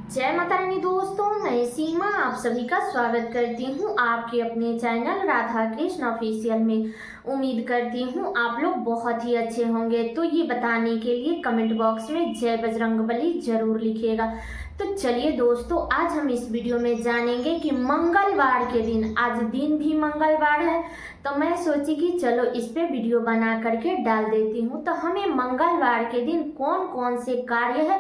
जय माता रानी दोस्तों, मैं सीमा आप सभी का स्वागत करती हूँ आपके अपने चैनल राधा कृष्ण ऑफिशियल में। उम्मीद करती हूँ आप लोग बहुत ही अच्छे होंगे। तो ये बताने के लिए कमेंट बॉक्स में जय बजरंगबली जरूर लिखिएगा। तो चलिए दोस्तों, आज हम इस वीडियो में जानेंगे कि मंगलवार के दिन, आज दिन भी मंगलवार है, तो मैं सोची कि चलो इस पे वीडियो बना करके डाल देती हूँ। तो हमें मंगलवार के दिन कौन कौन से कार्य है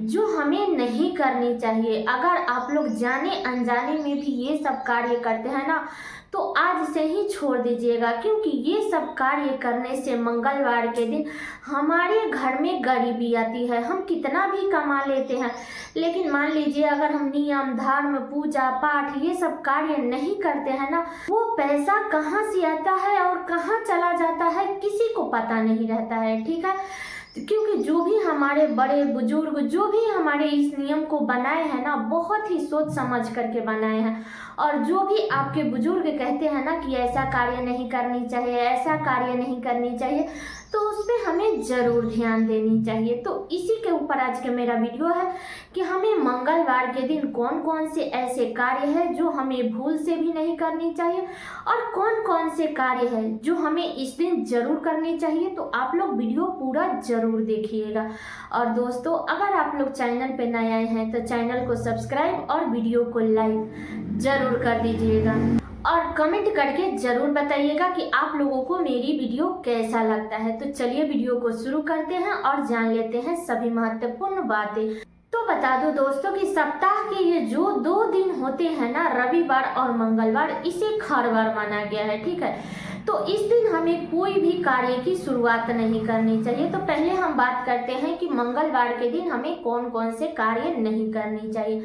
जो हमें नहीं करनी चाहिए। अगर आप लोग जाने अनजाने में भी ये सब कार्य करते हैं ना, तो आज से ही छोड़ दीजिएगा, क्योंकि ये सब कार्य करने से मंगलवार के दिन हमारे घर में गरीबी आती है। हम कितना भी कमा लेते हैं, लेकिन मान लीजिए अगर हम नियम धर्म पूजा पाठ ये सब कार्य नहीं करते हैं ना, वो पैसा कहाँ से आता है और कहाँ चला जाता है किसी को पता नहीं रहता है। ठीक है, क्योंकि जो भी हमारे बड़े बुजुर्ग जो भी हमारे इस नियम को बनाए हैं ना, बहुत ही सोच समझ करके बनाए हैं। और जो भी आपके बुजुर्ग कहते हैं ना कि ऐसा कार्य नहीं करनी चाहिए, ऐसा कार्य नहीं करनी चाहिए, तो उस पर हमें जरूर ध्यान देनी चाहिए। तो इसी के ऊपर आज का मेरा वीडियो है कि हमें मंगलवार के दिन कौन कौन से ऐसे कार्य हैं जो हमें भूल से भी नहीं करनी चाहिए और कौन कौन से कार्य हैं जो हमें इस दिन जरूर करनी चाहिए। तो आप लोग वीडियो पूरा जरूर देखिएगा। और दोस्तों, अगर आप लोग चैनल पे नए आए हैं तो चैनल को सब्सक्राइब और वीडियो को लाइक जरूर कर दीजिएगा और कमेंट करके जरूर बताइएगा कि आप लोगों को मेरी वीडियो कैसा लगता है। तो चलिए वीडियो को शुरू करते हैं और जान लेते हैं सभी महत्वपूर्ण बातें। तो बता दो दोस्तों कि सप्ताह के ये जो 2 दिन होते हैं ना, रविवार और मंगलवार, इसे खरवार माना गया है। ठीक है, तो इस दिन हमें कोई भी कार्य की शुरुआत नहीं करनी चाहिए। तो पहले हम बात करते हैं कि मंगलवार के दिन हमें कौन कौन से कार्य नहीं करनी चाहिए।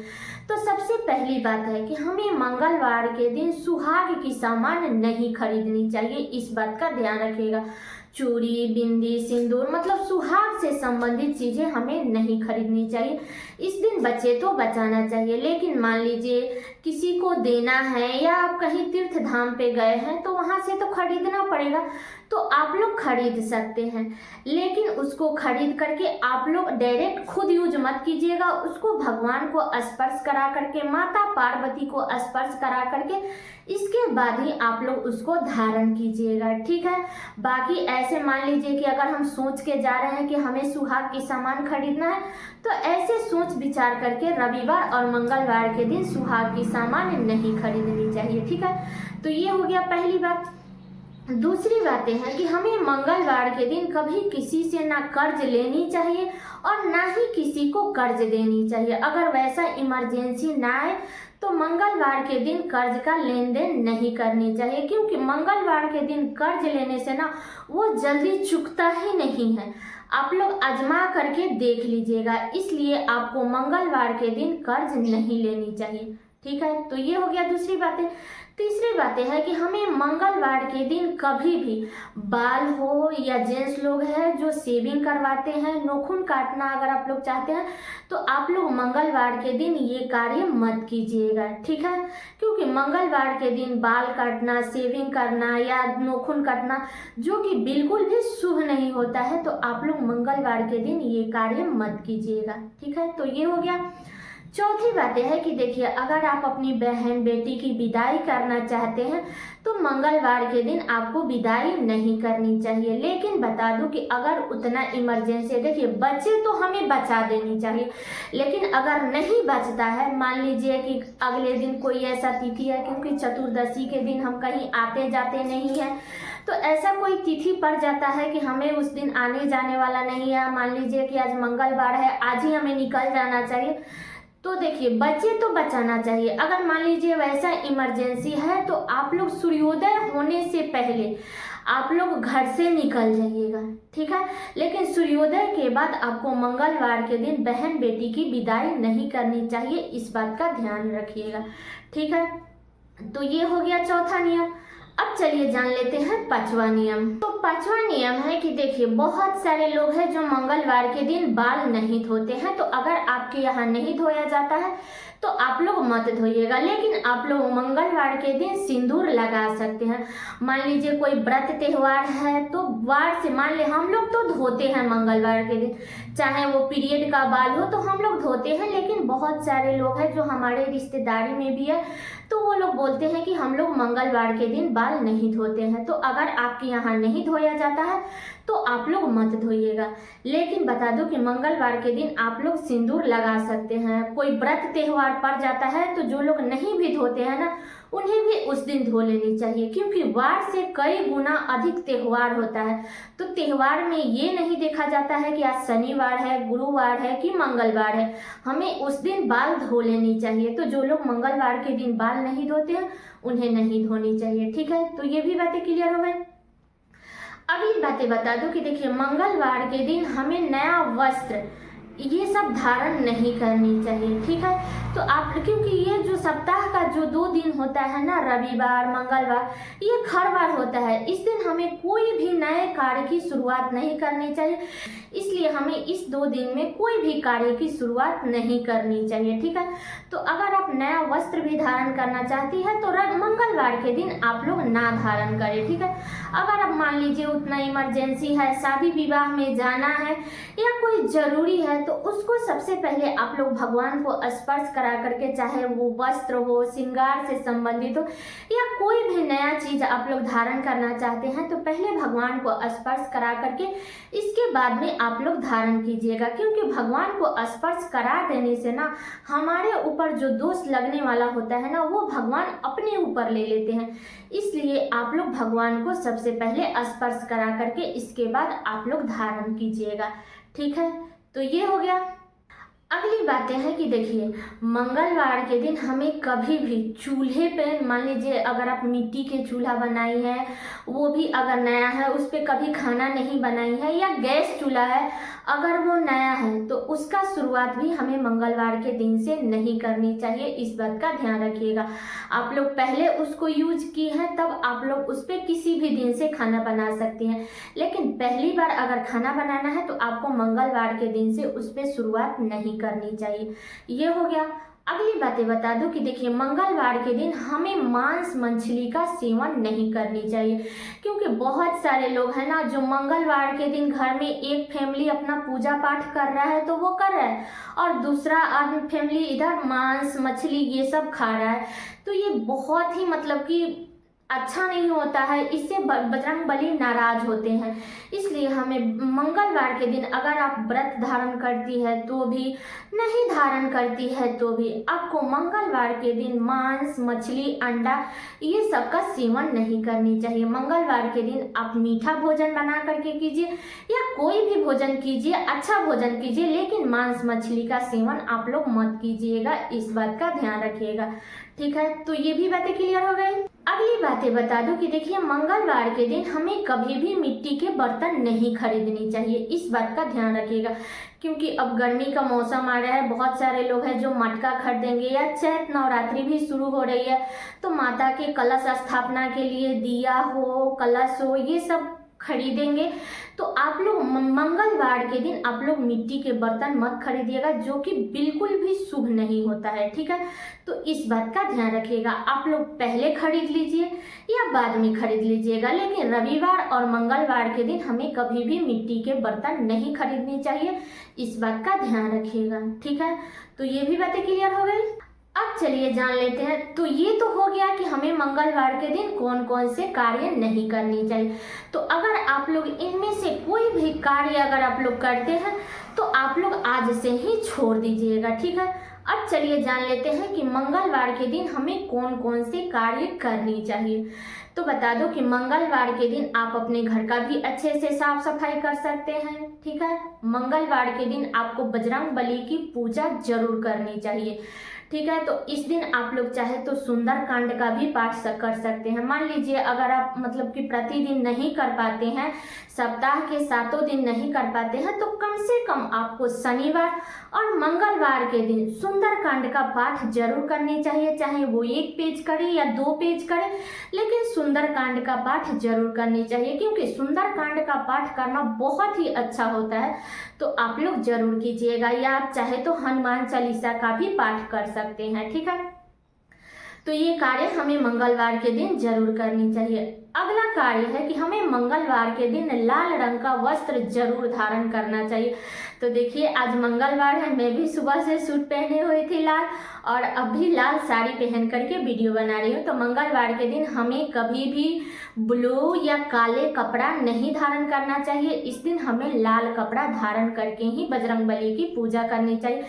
तो सबसे पहली बात है कि हमें मंगलवार के दिन सुहाग की सामान नहीं खरीदनी चाहिए। इस बात का ध्यान रखिएगा। चूड़ी बिंदी सिंदूर मतलब सुहाग से संबंधित चीजें हमें नहीं खरीदनी चाहिए। इस दिन बचे तो बचाना चाहिए, लेकिन मान लीजिए किसी को देना है या आप कहीं तीर्थ धाम पे गए हैं तो वहां से तो खरीदना पड़ेगा, तो आप लोग खरीद सकते हैं। लेकिन उसको खरीद करके आप लोग डायरेक्ट खुद यूज मत कीजिएगा। उसको भगवान को स्पर्श करा करके, माता पार्वती को स्पर्श करा करके, इसके बाद ही आप लोग उसको धारण कीजिएगा। ठीक है, बाकी ऐसे मान लीजिए कि अगर हम सोच के जा रहे हैं कि हमें सुहाग की सामान खरीदना है, तो ऐसे सोच विचार करके रविवार और मंगलवार के दिन सुहाग की सामान नहीं खरीदनी चाहिए। ठीक है, तो ये हो गया पहली बात। दूसरी बातें हैं कि हमें मंगलवार के दिन कभी किसी से ना कर्ज लेनी चाहिए और ना ही किसी को कर्ज देनी चाहिए। अगर वैसा इमरजेंसी ना आए तो मंगलवार के दिन कर्ज का लेन देन नहीं करनी चाहिए, क्योंकि मंगलवार के दिन कर्ज लेने से ना वो जल्दी चुकता ही नहीं है। आप लोग आजमा करके देख लीजिएगा, इसलिए आपको मंगलवार के दिन कर्ज नहीं लेनी चाहिए। ठीक है, तो ये हो गया दूसरी बातें। तीसरी बातें है कि हमें मंगलवार के दिन कभी भी बाल हो या जेंट्स लोग हैं जो शेविंग करवाते हैं, नाखून काटना अगर आप लोग चाहते हैं तो आप लोग मंगलवार के दिन ये कार्य मत कीजिएगा। ठीक है, क्योंकि मंगलवार के दिन बाल काटना, शेविंग करना या नाखून काटना जो कि बिल्कुल भी शुभ नहीं होता है, तो आप लोग मंगलवार के दिन ये कार्य मत कीजिएगा। ठीक है, तो ये हो गया। चौथी बात है कि देखिए, अगर आप अपनी बहन बेटी की विदाई करना चाहते हैं तो मंगलवार के दिन आपको विदाई नहीं करनी चाहिए। लेकिन बता दूं कि अगर उतना इमरजेंसी है, देखिए बचे तो हमें बचा देनी चाहिए, लेकिन अगर नहीं बचता है, मान लीजिए कि अगले दिन कोई ऐसा तिथि है, क्योंकि चतुर्दशी के दिन हम कहीं आते जाते नहीं हैं, तो ऐसा कोई तिथि पड़ जाता है कि हमें उस दिन आने जाने वाला नहीं है, मान लीजिए कि आज मंगलवार है, आज ही हमें निकल जाना चाहिए, तो देखिए बचे तो बचाना चाहिए। अगर मान लीजिए वैसा इमरजेंसी है तो आप लोग सूर्योदय होने से पहले आप लोग घर से निकल जाइएगा। ठीक है, लेकिन सूर्योदय के बाद आपको मंगलवार के दिन बहन बेटी की विदाई नहीं करनी चाहिए, इस बात का ध्यान रखिएगा। ठीक है, तो ये हो गया चौथा नियम। अब चलिए जान लेते हैं पांचवा नियम। तो पांचवा नियम है कि देखिए, बहुत सारे लोग हैं जो मंगलवार के दिन बाल नहीं धोते हैं, तो अगर आपके यहाँ नहीं धोया जाता है तो आप लोग मत धोइएगा, लेकिन आप लोग मंगलवार के दिन सिंदूर लगा सकते हैं। मान लीजिए कोई व्रत त्योहार है तो वार से मान ले, हम लोग तो धोते हैं मंगलवार के दिन, चाहे वो पीरियड का बाल हो तो हम लोग धोते हैं, लेकिन बहुत सारे लोग हैं जो हमारे रिश्तेदारी में भी है तो वो लोग बोलते हैं कि हम लोग मंगलवार के दिन बाल नहीं धोते हैं। तो अगर आपके यहाँ नहीं धोया जाता है तो आप लोग मत धोइएगा। लेकिन बता दो कि मंगलवार के दिन आप लोग सिंदूर लगा सकते हैं। कोई व्रत त्योहार पड़ जाता है तो जो लोग नहीं भी धोते हैं ना, उन्हें भी उस दिन धो लेनी चाहिए, क्योंकि वार से कई गुना अधिक त्योहार होता है। तो त्योहार में ये नहीं देखा जाता है कि आज शनिवार है, गुरुवार है कि मंगलवार है, हमें उस दिन बाल धो लेनी चाहिए। तो जो लोग मंगलवार के दिन बाल नहीं धोते हैं उन्हें नहीं धोनी चाहिए। ठीक है, तो ये भी बातें क्लियर हो गई। अगली बातें बता दूं कि देखिए, मंगलवार के दिन हमें नया वस्त्र ये सब धारण नहीं करनी चाहिए। ठीक है, तो आप, क्योंकि ये जो सप्ताह का जो 2 दिन होता है ना, रविवार मंगलवार, ये खरवार होता है। इस दिन हमें कोई भी नए कार्य की शुरुआत नहीं करनी चाहिए, इसलिए हमें इस 2 दिन में कोई भी कार्य की शुरुआत नहीं करनी चाहिए। ठीक है, तो अगर आप नया वस्त्र भी धारण करना चाहती है तो मंगलवार के दिन आप लोग ना धारण करें। ठीक है, अगर आप मान लीजिए उतना इमरजेंसी है, शादी विवाह में जाना है या कोई जरूरी है, तो उसको सबसे पहले आप लोग भगवान को स्पर्श करा करके, चाहे वो वस्त्र हो, श्रृंगार से संबंधित हो या कोई भी नया चीज आप लोग धारण करना चाहते हैं, तो पहले भगवान को स्पर्श करा करके इसके बाद में आप लोग धारण कीजिएगा। क्योंकि भगवान को स्पर्श करा देने से ना हमारे ऊपर जो दोष लगने वाला होता है ना, वो भगवान अपने ऊपर ले लेते हैं। इसलिए आप लोग भगवान को सबसे पहले स्पर्श करा करके इसके बाद आप लोग धारण कीजिएगा। ठीक है, तो ये हो गया। अगली बातें हैं कि देखिए, मंगलवार के दिन हमें कभी भी चूल्हे पे, मान लीजिए अगर आप मिट्टी के चूल्हा बनाई है, वो भी अगर नया है, उस पर कभी खाना नहीं बनाई है, या गैस चूल्हा है अगर वो नया है, तो उसका शुरुआत भी हमें मंगलवार के दिन से नहीं करनी चाहिए। इस बात का ध्यान रखिएगा। आप लोग पहले उसको यूज की है तब आप लोग उस पर किसी भी दिन से खाना बना सकते हैं, लेकिन पहली बार अगर खाना बनाना है तो आपको मंगलवार के दिन से उस पर शुरुआत नहीं करनी चाहिए। ये हो गया। अगली बातें बता दूं कि देखिए, मंगलवार के दिन हमें मांस मछली का सेवन नहीं करनी चाहिए, क्योंकि बहुत सारे लोग हैं ना जो मंगलवार के दिन घर में एक फैमिली अपना पूजा पाठ कर रहा है तो वो कर रहा है, और दूसरा फैमिली इधर मांस मछली ये सब खा रहा है। तो ये बहुत ही मतलब कि अच्छा नहीं होता है, इससे बजरंगबली नाराज होते हैं। इसलिए हमें मंगलवार के दिन, अगर आप व्रत धारण करती है तो भी, नहीं धारण करती है तो भी, आपको मंगलवार के दिन मांस मछली अंडा ये सब का सेवन नहीं करनी चाहिए। मंगलवार के दिन आप मीठा भोजन बना करके कीजिए या कोई भी भोजन कीजिए, अच्छा भोजन कीजिए, लेकिन मांस मछली का सेवन आप लोग मत कीजिएगा। इस बात का ध्यान रखिएगा। ठीक है, तो ये भी बातें क्लियर हो गई। अगली बातें बता दूं कि देखिए, मंगलवार के दिन हमें कभी भी मिट्टी के बर्तन नहीं खरीदनी चाहिए। इस बात का ध्यान रखिएगा, क्योंकि अब गर्मी का मौसम आ रहा है, बहुत सारे लोग हैं जो मटका खरीदेंगे, या चैत नवरात्रि भी शुरू हो रही है तो माता के कलश स्थापना के लिए दिया हो, कलश हो, ये सब खरीदेंगे। तो आप लोग मंगलवार के दिन आप लोग मिट्टी के बर्तन मत खरीदिएगा, जो कि बिल्कुल भी शुभ नहीं होता है। ठीक है, तो इस बात का ध्यान रखिएगा। आप लोग पहले खरीद लीजिए या बाद में खरीद लीजिएगा, लेकिन रविवार और मंगलवार के दिन हमें कभी भी मिट्टी के बर्तन नहीं खरीदनी चाहिए। इस बात का ध्यान रखिएगा। ठीक है, तो ये भी बातें क्लियर हो गई। अब चलिए जान लेते हैं। तो ये तो हो गया कि हमें मंगलवार के दिन कौन कौन से कार्य नहीं करनी चाहिए। तो अगर आप लोग इनमें से कोई भी कार्य अगर आप लोग करते हैं तो आप लोग आज से ही छोड़ दीजिएगा। ठीक है, अब चलिए जान लेते हैं कि मंगलवार के दिन हमें कौन कौन से कार्य करनी चाहिए। तो बता दो कि मंगलवार के दिन आप अपने घर का भी अच्छे से साफ सफाई कर सकते हैं। ठीक है, मंगलवार के दिन आपको बजरंगबली की पूजा जरूर करनी चाहिए। ठीक है, तो इस दिन आप लोग चाहे तो सुंदर कांड का भी पाठ कर सकते हैं। मान लीजिए अगर आप मतलब कि प्रतिदिन नहीं कर पाते हैं, सप्ताह के 7 दिन नहीं कर पाते हैं, तो कम से कम आपको शनिवार और मंगलवार के दिन सुंदर कांड का पाठ जरूर करनी चाहिए। चाहे वो 1 पेज करे या 2 पेज करे, लेकिन सुंदर कांड का पाठ जरूर करनी चाहिए, क्योंकि सुंदर कांड का पाठ करना बहुत ही अच्छा होता है। तो आप लोग जरूर कीजिएगा, या आप चाहे तो हनुमान चालीसा का भी पाठ कर सकते हैं। ठीक है, तो ये कार्य हमें मंगलवार के दिन जरूर करनी चाहिए। अगला कार्य है कि हमें मंगलवार के दिन लाल रंग का वस्त्र जरूर धारण करना चाहिए। तो देखिए आज मंगलवार है, मैं भी सुबह से सूट पहने हुई थी लाल, और अभी लाल साड़ी पहन करके वीडियो बना रही हूँ। तो मंगलवार के दिन हमें कभी भी ब्लू या काले कपड़ा नहीं धारण करना चाहिए। इस दिन हमें लाल कपड़ा धारण करके ही बजरंगबली की पूजा करनी चाहिए।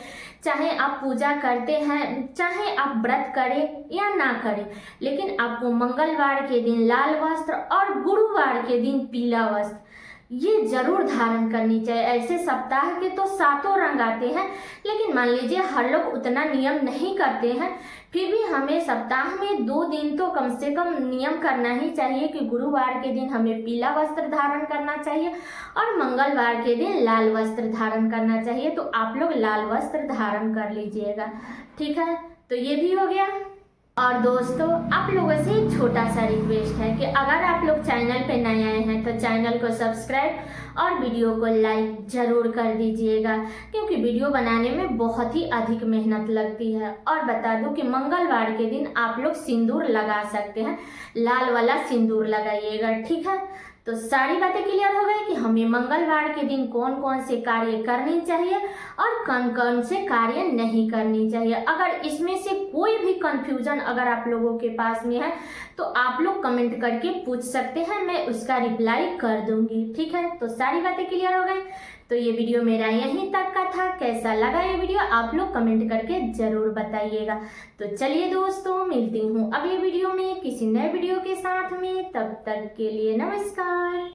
चाहे आप पूजा करते हैं, चाहे आप व्रत करें या ना करें, लेकिन आपको मंगलवार के दिन लाल वस्त्र और गुरुवार के दिन पीला वस्त्र ये जरूर धारण करनी चाहिए। ऐसे सप्ताह के तो 7 रंग आते हैं, लेकिन मान लीजिए हर लोग उतना नियम नहीं करते हैं, फिर भी हमें सप्ताह में 2 दिन तो कम से कम नियम करना ही चाहिए कि गुरुवार के दिन हमें पीला वस्त्र धारण करना चाहिए और मंगलवार के दिन लाल वस्त्र धारण करना चाहिए। तो आप लोग लाल वस्त्र धारण कर लीजिएगा, ठीक है। तो ये भी हो गया। और दोस्तों आप लोगों से एक छोटा सा रिक्वेस्ट है कि अगर आप लोग चैनल पे नए आए हैं तो चैनल को सब्सक्राइब और वीडियो को लाइक जरूर कर दीजिएगा, क्योंकि वीडियो बनाने में बहुत ही अधिक मेहनत लगती है। और बता दूं कि मंगलवार के दिन आप लोग सिंदूर लगा सकते हैं, लाल वाला सिंदूर लगाइएगा, ठीक है। तो सारी बातें क्लियर हो गई कि हमें मंगलवार के दिन कौन कौन से कार्य करने चाहिए और कौन कौन से कार्य नहीं करनी चाहिए। अगर इसमें से कोई भी कंफ्यूजन अगर आप लोगों के पास में है तो आप लोग कमेंट करके पूछ सकते हैं, मैं उसका रिप्लाई कर दूंगी, ठीक है। तो सारी बातें क्लियर हो गई। तो ये वीडियो मेरा यहीं तक का था। कैसा लगा ये वीडियो आप लोग कमेंट करके जरूर बताइएगा। तो चलिए दोस्तों, मिलती हूँ अगले वीडियो में किसी नए वीडियो के साथ में। तब तक के लिए नमस्कार।